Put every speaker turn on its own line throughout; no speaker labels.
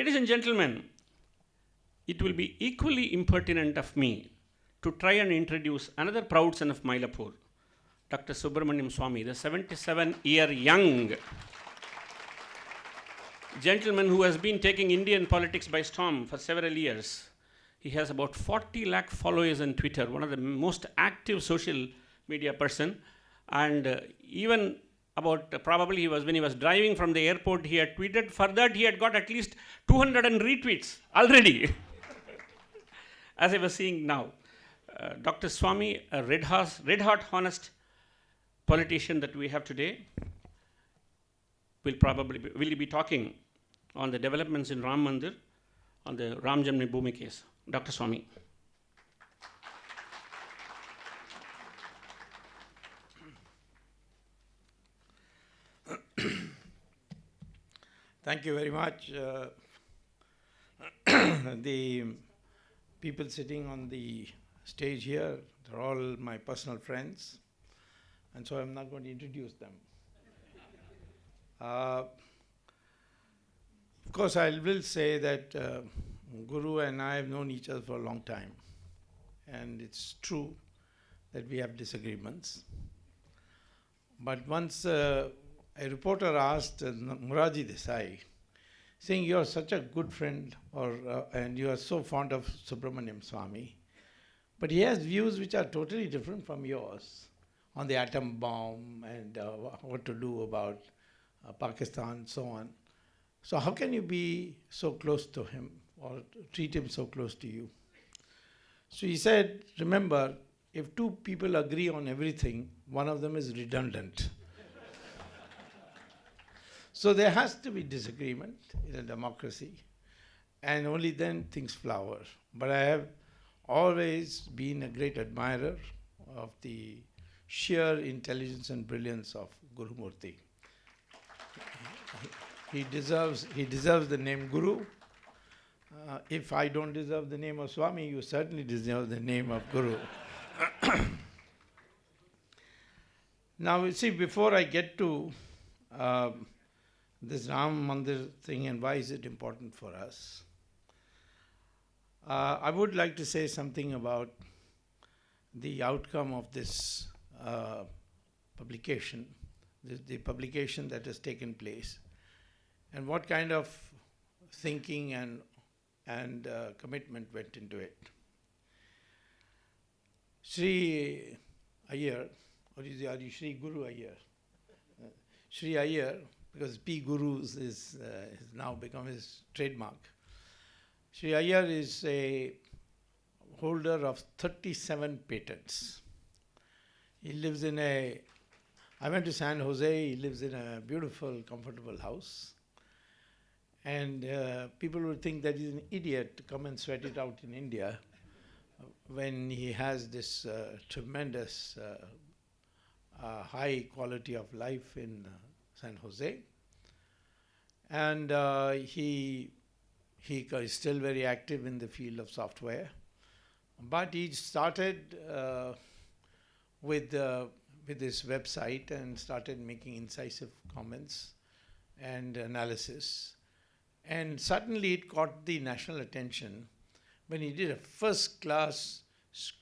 Ladies and gentlemen, it will be equally impertinent of me to try and introduce another proud son of Mylapore, Dr. Subramaniam Swami, the 77-year young gentleman who has been taking Indian politics by storm for several years. He has about 40 lakh followers on Twitter, one of the most active social media person. And even about probably when he was driving from the airport, he had tweeted. For that, he had got at least 200 retweets already. As I was seeing now, Dr. Swami, a red hot, honest politician that we have today, will be talking on the developments in Ram Mandir, on the Ram Janma Bhoomi case. Dr. Swami.
Thank you very much. The people sitting on the stage here, they're all my personal friends, and so I'm not going to introduce them. Of course, I will say that Guru and I have known each other for a long time, and it's true that we have disagreements. But once a reporter asked Muraji Desai, saying, "You're such a good friend, and you are so fond of Subramaniam Swami, but he has views which are totally different from yours on the atom bomb and what to do about Pakistan and so on. So how can you be so close to him or treat him so close to you?" So he said, "Remember, if two people agree on everything, one of them is redundant." So there has to be disagreement in a democracy, and only then things flower. But I have always been a great admirer of the sheer intelligence and brilliance of Gurumurthy. He deserves the name Guru. If I don't deserve the name of Swami, you certainly deserve the name of Guru. Now, you see, before I get to this Ram Mandir thing and why is it important for us, I would like to say something about the outcome of this publication, the publication that has taken place, and what kind of thinking and commitment went into it. Sree Iyer, or are you Sree Guru Iyer? Sree Iyer, because P. Gurus has now become his trademark. Sree Iyer is a holder of 37 patents. He lives I went to San Jose, he lives in a beautiful, comfortable house. And people would think that he's an idiot to come and sweat it out in India when he has this tremendous high quality of life in San Jose. And he is still very active in the field of software. But he started with this website and started making incisive comments and analysis. And suddenly it caught the national attention when he did a first-class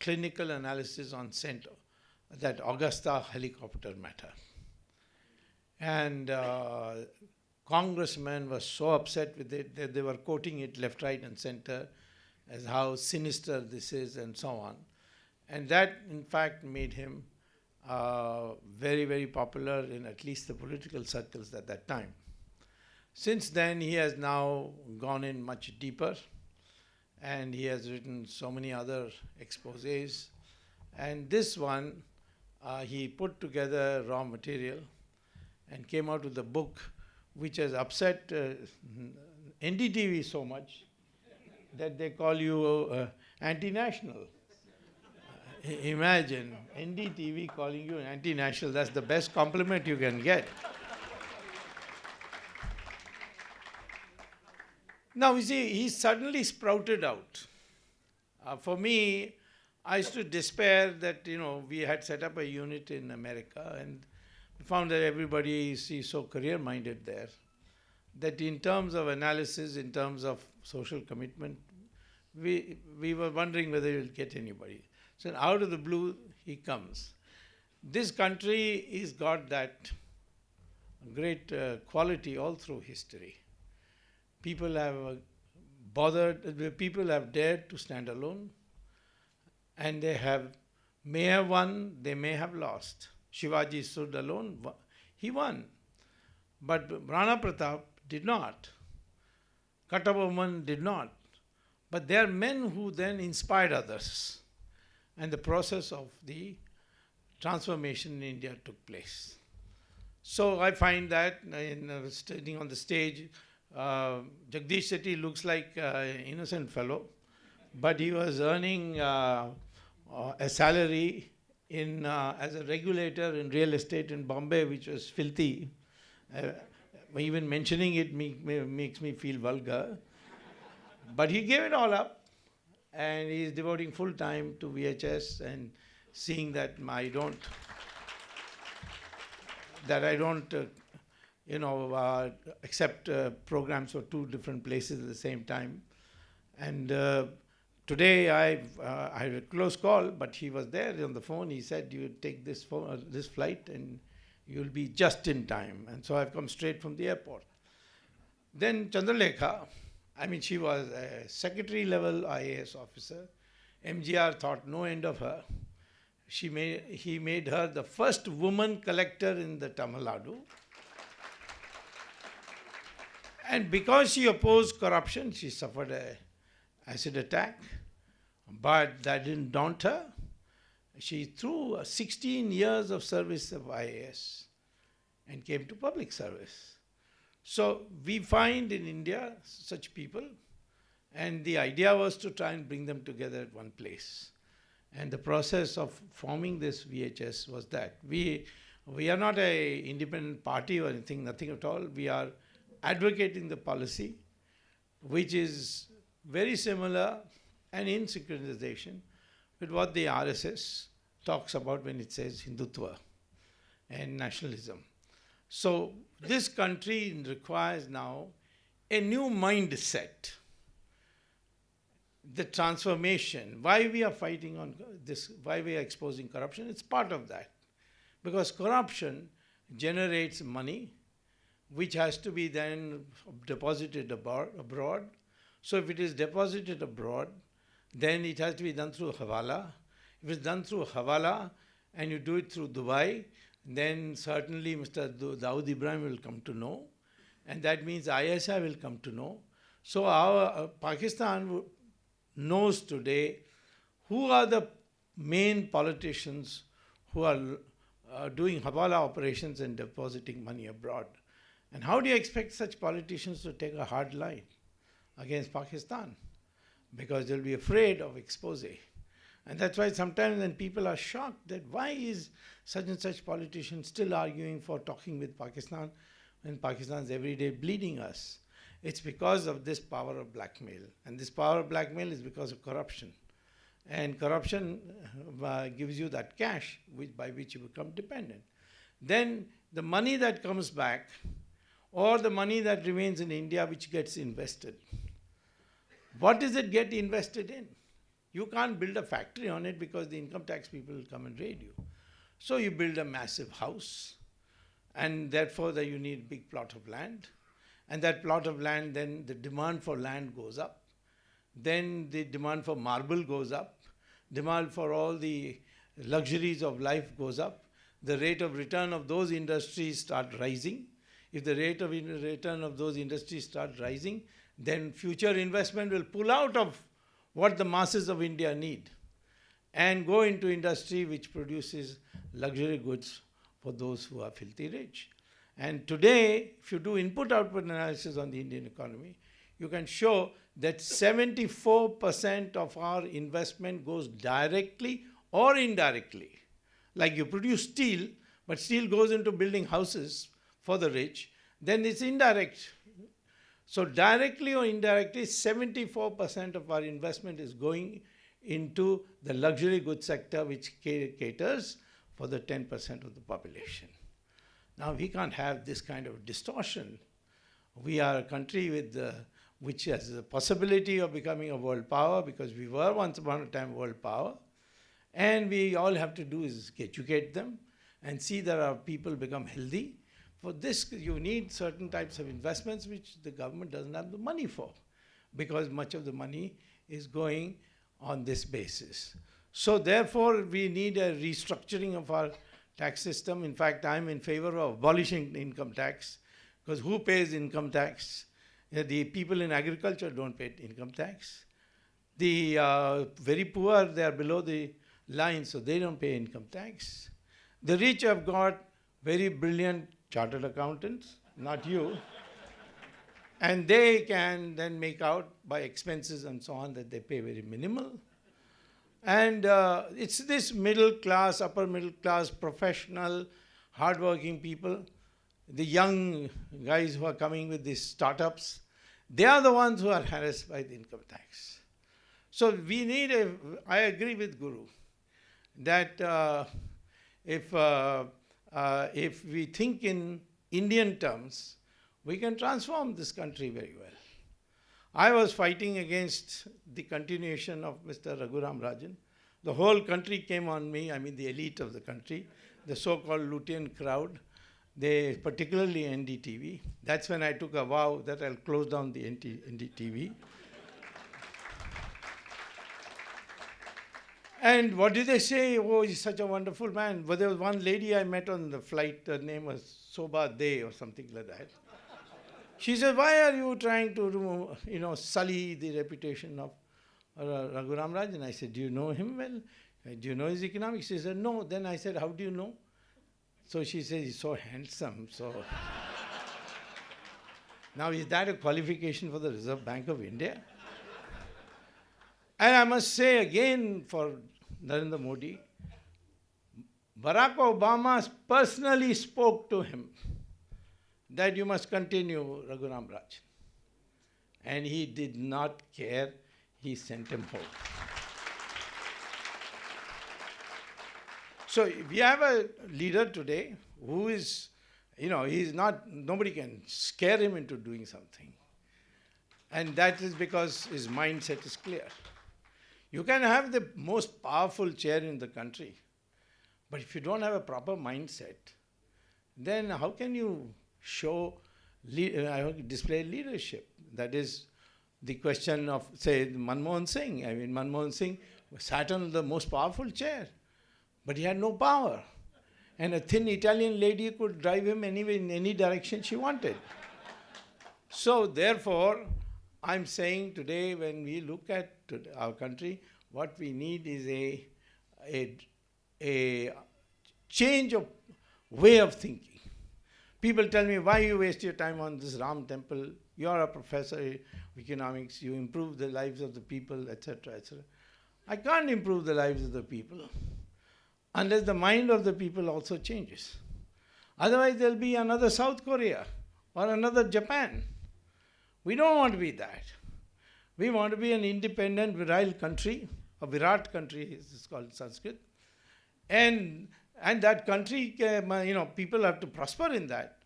clinical analysis on that Augusta helicopter matter. And congressmen were so upset with it that they were quoting it left, right, and center as how sinister this is and so on. And that, in fact, made him very, very popular in at least the political circles at that time. Since then, he has now gone in much deeper, and he has written so many other exposés. And this one, he put together raw material and came out with a book which has upset NDTV so much that they call you anti-national. Imagine NDTV calling you anti-national. That's the best compliment you can get. Now, you see, he suddenly sprouted out. For me, I used to despair that, we had set up a unit in America and found that everybody is so career-minded there. that in terms of analysis, in terms of social commitment, we were wondering whether we'll get anybody. So out of the blue, he comes. This country has got that great quality all through history. People have people have dared to stand alone, and they may have won, they may have lost. Shivaji stood alone, he won. But Rana Pratap did not. Kattaboman did not. But they are men who then inspired others. And the process of the transformation in India took place. So I find that in standing on the stage, Jagdish Shetty looks like an innocent fellow, but he was earning a salary as a regulator in real estate in Bombay, which was filthy. Even mentioning it makes me feel vulgar. But he gave it all up, and he is devoting full time to VHS and seeing that I don't accept programs for two different places at the same time. And today I had a close call, but he was there on the phone. He said, "You take this flight and you'll be just in time." And so I've come straight from the airport. Then Chandralekha, she was a secretary level IAS officer. MGR thought no end of her. He made her the first woman collector in the Tamilnadu. And because she opposed corruption, she suffered an acid attack. But that didn't daunt her. She threw 16 years of service of IAS and came to public service. So we find in India such people, and the idea was to try and bring them together at one place. And the process of forming this VHS was that we are not an independent party or anything, nothing at all. We are advocating the policy, which is very similar and in synchronization with what the RSS talks about when it says Hindutva and nationalism. So this country requires now a new mindset. The transformation, why we are fighting on this, why we are exposing corruption, it's part of that. Because corruption generates money, which has to be then deposited abroad. So if it is deposited abroad, then it has to be done through Hawala. If it's done through Hawala and you do it through Dubai, then certainly Mr. Dawood Ibrahim will come to know, and that means ISI will come to know. So our Pakistan knows today who are the main politicians who are doing Hawala operations and depositing money abroad. And how do you expect such politicians to take a hard line against Pakistan? Because they'll be afraid of expose. And that's why sometimes when people are shocked that why is such and such politicians still arguing for talking with Pakistan when Pakistan is every day bleeding us. It's because of this power of blackmail. And this power of blackmail is because of corruption. And corruption gives you that cash by which you become dependent. Then the money that comes back, or the money that remains in India which gets invested. What does it get invested in? You can't build a factory on it because the income tax people will come and raid you. So you build a massive house, and therefore you need a big plot of land. And that plot of land, then the demand for land goes up. Then the demand for marble goes up. Demand for all the luxuries of life goes up. The rate of return of those industries start rising. If the rate of return of those industries start rising, then future investment will pull out of what the masses of India need and go into industry which produces luxury goods for those who are filthy rich. And today, if you do input-output analysis on the Indian economy, you can show that 74% of our investment goes directly or indirectly. Like you produce steel, but steel goes into building houses for the rich, then it's indirect. So directly or indirectly, 74% of our investment is going into the luxury goods sector, which caters for the 10% of the population. Now, we can't have this kind of distortion We are a country which has the possibility of becoming a world power, because we were once upon a time world power. And we all have to do is educate them and see that our people become healthy. For this, you need certain types of investments which the government doesn't have the money for, because much of the money is going on this basis. So therefore, we need a restructuring of our tax system. In fact, I'm in favor of abolishing income tax, because who pays income tax? The people in agriculture don't pay income tax. The very poor, they are below the line, so they don't pay income tax. The rich have got very brilliant chartered accountants, not you. And they can then make out by expenses and so on that they pay very minimal. And it's this middle class, upper middle class, professional, hardworking people, the young guys who are coming with these startups, they are the ones who are harassed by the income tax. So we need I agree with Guru, that if we think in Indian terms, we can transform this country very well. I was fighting against the continuation of Mr. Raghuram Rajan. The whole country came on me, I mean the elite of the country, the so-called Lutein crowd, they, particularly NDTV. That's when I took a vow that I'll close down the NDTV. And what did they say? Oh, he's such a wonderful man. But there was one lady I met on the flight, her name was Sobha Dey or something like that. She said, why are you trying to sully the reputation of Raghuram Rajan? I said, do you know him well? Do you know his economics? She said, no. Then I said, how do you know? So she said, he's so handsome. So now, is that a qualification for the Reserve Bank of India? And I must say again for Narendra Modi, Barack Obama personally spoke to him that you must continue Raghuram Rajan. And he did not care. He sent him home. So we have a leader today who is, he's not, nobody can scare him into doing something. And that is because his mindset is clear. You can have the most powerful chair in the country, but if you don't have a proper mindset, then how can you display leadership? That is the question of, say, Manmohan Singh. I mean, Manmohan Singh sat on the most powerful chair, but he had no power. And a thin Italian lady could drive him anyway in any direction she wanted. So therefore, I'm saying today, when we look at our country, what we need is a change of way of thinking. People tell me, why you waste your time on this Ram temple? You're a professor of economics, you improve the lives of the people, etc., etc. I can't improve the lives of the people unless the mind of the people also changes. Otherwise, there'll be another South Korea or another Japan. We don't want to be that. We want to be an independent, virile country, a Virat country, it's called in Sanskrit. And that country, people have to prosper in that.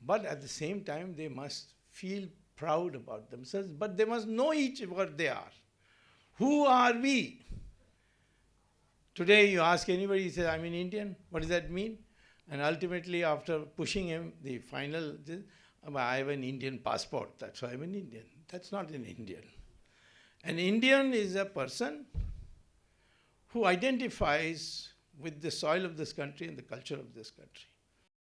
But at the same time, they must feel proud about themselves, but they must know each what they are. Who are we? Today, you ask anybody, he says, I'm an Indian. What does that mean? And ultimately, after pushing him, the final, I have an Indian passport, that's why I'm an Indian. That's not an Indian. An Indian is a person who identifies with the soil of this country and the culture of this country.